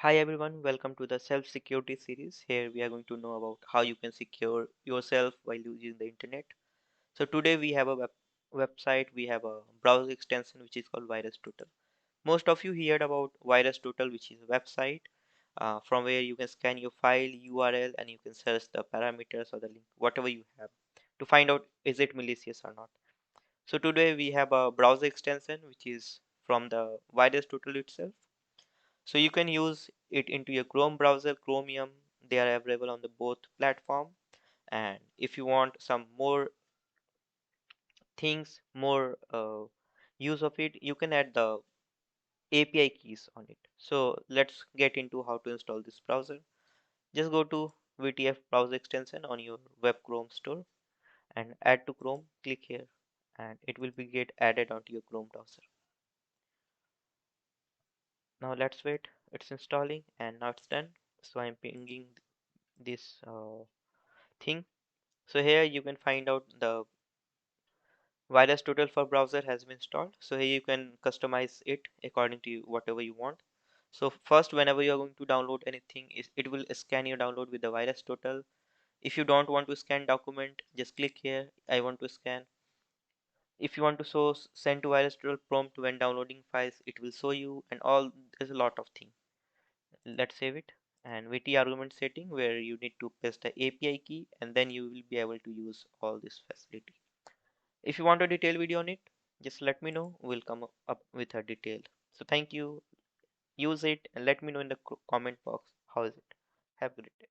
Hi everyone, welcome to the self security series. Here we are going to know about how you can secure yourself while using the internet. So today we have a website, we have a browser extension which is called VirusTotal. Most of you heard about VirusTotal, which is a website from where you can scan your file URL and you can search the parameters or the link, whatever you have, to find out is it malicious or not. So today we have a browser extension which is from the VirusTotal itself. So you can use it into your Chrome browser, Chromium. They are available on the both platform. And if you want some more things, more use of it, you can add the API keys on it. So let's get into how to install this browser. Just go to VTF browser extension on your web Chrome store and add to Chrome. Click here and it will be get added onto your Chrome browser. Now let's wait. It's installing and now it's done. So I'm pinging this thing. So here you can find out the virus total for browser has been installed. So here you can customize it according to whatever you want. So first, whenever you are going to download anything, it will scan your download with the virus total. If you don't want to scan document, just click here. I want to scan. If you want to show send to virus total prompt when downloading files, it will show you and all. There's a lot of things. Let's save it and VT argument setting where you need to paste the API key and then you will be able to use all this facility. If you want a detailed video on it, just let me know. We'll come up with a detail. So thank you. Use it and let me know in the comment box how is it. Have a great day.